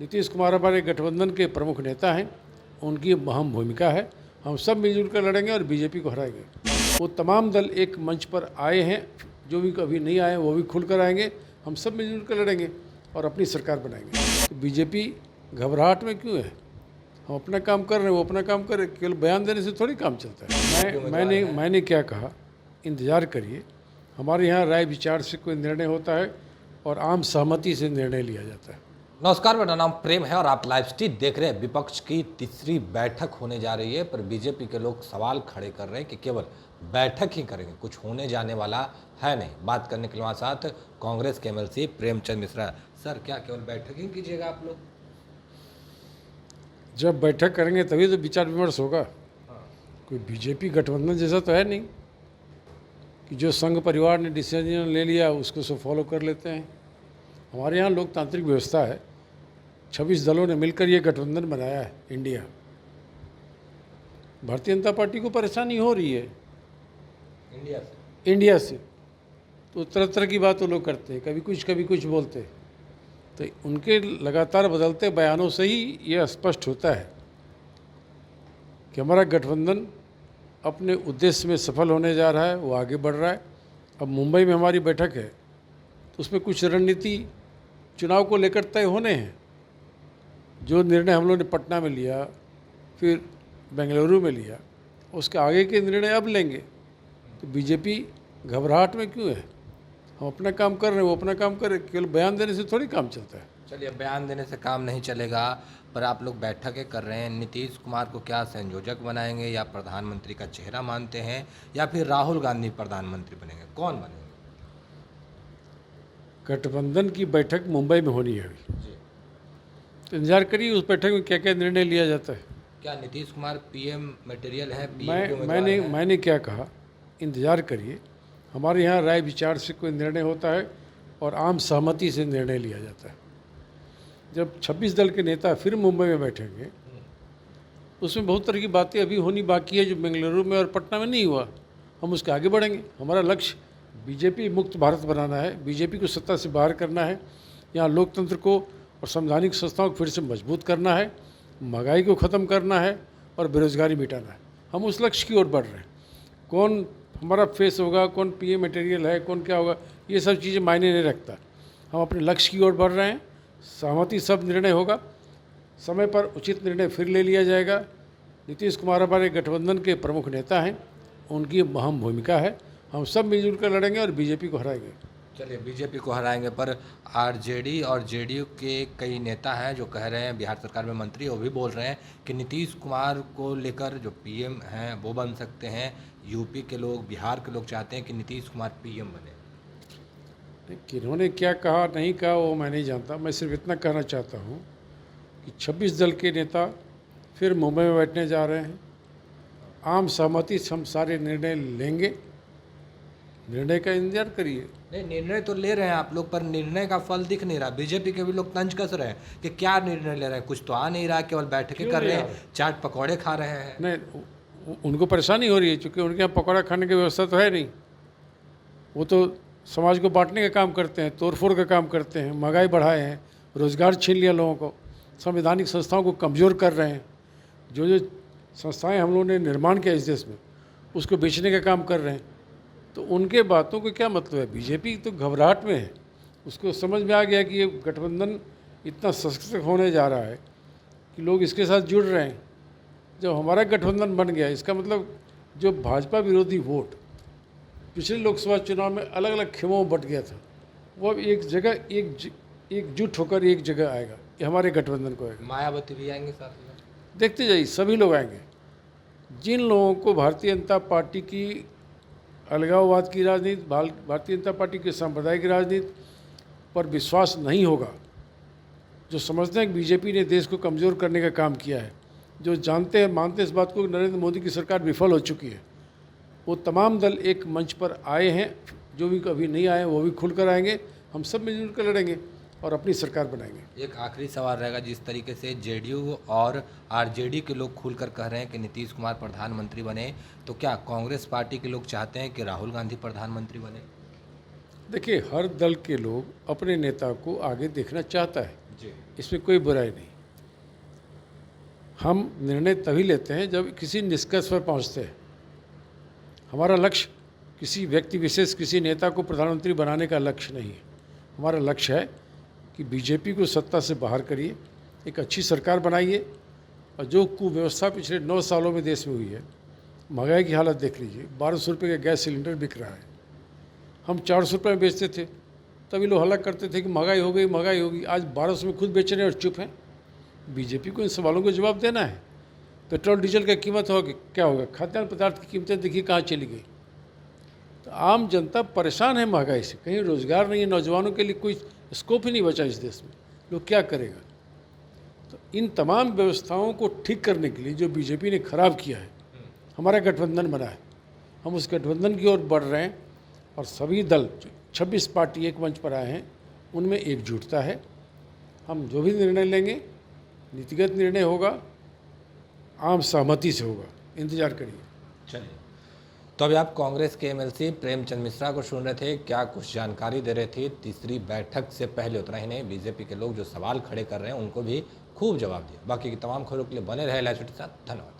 नीतीश कुमार हमारे गठबंधन के प्रमुख नेता हैं, उनकी अहम भूमिका है। हम सब मिलजुल कर लड़ेंगे और बीजेपी को हराएंगे। वो तमाम दल एक मंच पर आए हैं, जो भी कभी नहीं आए वो भी खुल कर आएंगे। हम सब मिलजुल कर लड़ेंगे और अपनी सरकार बनाएंगे। तो बीजेपी घबराहट में क्यों है? हम अपना काम कर रहे हैं, वो अपना काम कर रहे हैं। केवल बयान देने से थोड़ी काम चलता है। मैंने क्या कहा, इंतज़ार करिए। हमारे यहाँ राय विचार से कोई निर्णय होता है और आम सहमति से निर्णय लिया जाता है। नमस्कार, मेरा नाम प्रेम है और आप लाइव स्ट्रीट देख रहे हैं। विपक्ष की तीसरी बैठक होने जा रही है, पर बीजेपी के लोग सवाल खड़े कर रहे हैं कि केवल बैठक ही करेंगे, कुछ होने जाने वाला है नहीं। बात करने के लिए हमारे साथ कांग्रेस के एमएलसी प्रेमचंद मिश्रा। सर, क्या केवल बैठक ही कीजिएगा आप लोग? जब बैठक करेंगे तभी तो विचार विमर्श होगा। कोई बीजेपी गठबंधन जैसा तो है नहीं कि जो संघ परिवार ने डिसीजन ले लिया उसको सब फॉलो कर लेते हैं। हमारे यहाँ लोकतांत्रिक व्यवस्था है। 26 दलों ने मिलकर ये गठबंधन बनाया है इंडिया। भारतीय जनता पार्टी को परेशानी हो रही है इंडिया से, तो तरह तरह की बात वो लोग करते हैं, कभी कुछ बोलते हैं। तो उनके लगातार बदलते बयानों से ही ये स्पष्ट होता है कि हमारा गठबंधन अपने उद्देश्य में सफल होने जा रहा है, वो आगे बढ़ रहा है। अब मुंबई में हमारी बैठक है तो उसमें कुछ रणनीति चुनाव को लेकर तय होने हैं। जो निर्णय हम लोगों ने पटना में लिया, फिर बेंगलुरु में लिया, उसके आगे के निर्णय अब लेंगे। तो बीजेपी घबराहट में क्यों है? हम अपना काम कर रहे हैं, वो अपना काम कर रहे हैं। केवल बयान देने से थोड़ी काम चलता है। चलिए, बयान देने से काम नहीं चलेगा, पर आप लोग बैठकें कर रहे हैं। नीतीश कुमार को क्या संयोजक बनाएंगे, या प्रधानमंत्री का चेहरा मानते हैं, या फिर राहुल गांधी प्रधानमंत्री बनेंगे? कौन बनेंगे? गठबंधन की बैठक मुंबई में होनी है अभी, तो इंतजार करिए उस बैठक में क्या क्या निर्णय लिया जाता है। क्या नीतीश कुमार पीएम मटेरियल है? मैंने क्या कहा, इंतजार करिए। हमारे यहाँ राय विचार से कोई निर्णय होता है और आम सहमति से निर्णय लिया जाता है। जब 26 दल के नेता फिर मुंबई में बैठेंगे, उसमें बहुत तरह की बातें अभी होनी बाकी है जो बेंगलुरु में और पटना में नहीं हुआ। हम उसके आगे बढ़ेंगे। हमारा लक्ष्य बीजेपी मुक्त भारत बनाना है, बीजेपी को सत्ता से बाहर करना है, यहाँ लोकतंत्र को और संवैधानिक संस्थाओं को फिर से मजबूत करना है, महंगाई को ख़त्म करना है और बेरोजगारी मिटाना है। हम उस लक्ष्य की ओर बढ़ रहे हैं। कौन हमारा फेस होगा, कौन पीएम मटेरियल है, कौन क्या होगा, ये सब चीज़ें मायने नहीं रखता। हम अपने लक्ष्य की ओर बढ़ रहे हैं। सहमति सब निर्णय होगा, समय पर उचित निर्णय फिर ले लिया जाएगा। नीतीश कुमार हमारे गठबंधन के प्रमुख नेता हैं, उनकी अहम भूमिका है। हम सब मिलजुल कर लड़ेंगे और बीजेपी को हराएंगे। चलिए, बीजेपी को हराएंगे, पर आरजेडी और जेडीयू के कई नेता हैं जो कह रहे हैं, बिहार सरकार में मंत्री वो भी बोल रहे हैं कि नीतीश कुमार को लेकर जो पीएम हैं वो बन सकते हैं। यूपी के लोग, बिहार के लोग चाहते हैं कि नीतीश कुमार पीएम बने। किन्होंने क्या कहा नहीं कहा वो मैं नहीं जानता। मैं सिर्फ इतना कहना चाहता हूँ कि 26 दल के नेता फिर मुंबई में बैठने जा रहे हैं। आम सहमति से हम सारे निर्णय लेंगे। निर्णय का इंतजार करिए। नहीं, निर्णय तो ले रहे हैं आप लोग, पर निर्णय का फल दिख नहीं रहा। बीजेपी के भी लोग तंज कस रहे हैं कि क्या निर्णय ले रहे हैं, कुछ तो आ नहीं रहा, केवल बैठकें कर रहे हैं, चाट पकौड़े खा रहे हैं। नहीं, उनको परेशानी हो रही है क्योंकि उनके यहाँ पकौड़ा खाने की व्यवस्था तो है नहीं। वो तो समाज को बांटने का काम करते हैं, तोड़फोड़ का काम करते हैं, महंगाई बढ़ाए हैं, रोजगार छीन लिया लोगों को, संवैधानिक संस्थाओं को कमज़ोर कर रहे हैं। जो संस्थाएं हम लोगों ने निर्माण किया इस देश में, उसको बेचने का काम कर रहे हैं। तो उनके बातों को क्या मतलब है? बीजेपी तो घबराहट में है। उसको समझ में आ गया कि ये गठबंधन इतना सशक्त होने जा रहा है कि लोग इसके साथ जुड़ रहे हैं। जब हमारा गठबंधन बन गया, इसका मतलब जो भाजपा विरोधी वोट पिछले लोकसभा चुनाव में अलग अलग खेमों में बट गया था, वो अब एक जगह एकजुट होकर एक जगह आएगा। ये हमारे गठबंधन को आएगा। मायावती भी आएंगे साथ में, देखते जाइए, सभी लोग आएंगे। जिन लोगों को भारतीय जनता पार्टी की अलगाववाद की राजनीति, भारतीय जनता पार्टी की सांप्रदायिक राजनीति पर विश्वास नहीं होगा, जो समझते हैं कि बीजेपी ने देश को कमज़ोर करने का काम किया है, जो जानते हैं मानते इस बात को नरेंद्र मोदी की सरकार विफल हो चुकी है, वो तमाम दल एक मंच पर आए हैं। जो भी कभी नहीं आए वो भी खुल कर आएंगे। हम सब मिलजुल कर लड़ेंगे और अपनी सरकार बनाएंगे। एक आखिरी सवाल रहेगा, जिस तरीके से जेडीयू और आरजेडी के लोग खुलकर कह रहे हैं कि नीतीश कुमार प्रधानमंत्री बने, तो क्या कांग्रेस पार्टी के लोग चाहते हैं कि राहुल गांधी प्रधानमंत्री बने? देखिए, हर दल के लोग अपने नेता को आगे देखना चाहता है। जी। इसमें कोई बुराई नहीं। हम निर्णय तभी लेते हैं जब किसी निष्कर्ष पर पहुंचते हैं। हमारा लक्ष्य किसी व्यक्ति विशेष, किसी नेता को प्रधानमंत्री बनाने का लक्ष्य नहीं है। हमारा लक्ष्य है कि बीजेपी को सत्ता से बाहर करिए, एक अच्छी सरकार बनाइए, और जो कुव्यवस्था पिछले 9 सालों में देश में हुई है, महंगाई की हालत देख लीजिए। 1200 रुपये का गैस सिलेंडर बिक रहा है, हम 400 रुपये में बेचते थे, तभी लोग हल्ला करते थे कि महंगाई हो गई, महंगाई होगी। आज 1200 में खुद बेच रहे हैं और चुप हैं। बीजेपी को इन सवालों का जवाब देना है। पेट्रोल डीजल की कीमत होगी, क्या होगा? खाद्यान्न पदार्थ की कीमतें देखिए कहाँ चली गई। तो आम जनता परेशान है महंगाई से, कहीं रोजगार नहीं है, नौजवानों के लिए कोई स्कोप ही नहीं बचा इस देश में, लोग क्या करेगा? तो इन तमाम व्यवस्थाओं को ठीक करने के लिए जो बीजेपी ने खराब किया है, हमारा गठबंधन बना है, हम उस गठबंधन की ओर बढ़ रहे हैं। और सभी दल, 26 पार्टी एक मंच पर आए हैं, उनमें एकजुटता है। हम जो भी निर्णय लेंगे नीतिगत निर्णय होगा, आम सहमति से होगा। इंतजार करिए। चलिए, तो अभी आप कांग्रेस के एमएलसी प्रेमचंद मिश्रा को सुन रहे थे, क्या कुछ जानकारी दे रहे थे तीसरी बैठक से पहले। उतना ही नहीं, बीजेपी के लोग जो सवाल खड़े कर रहे हैं उनको भी खूब जवाब दिया। बाकी की तमाम खबरों के लिए बने रहे लाइव के साथ। धन्यवाद।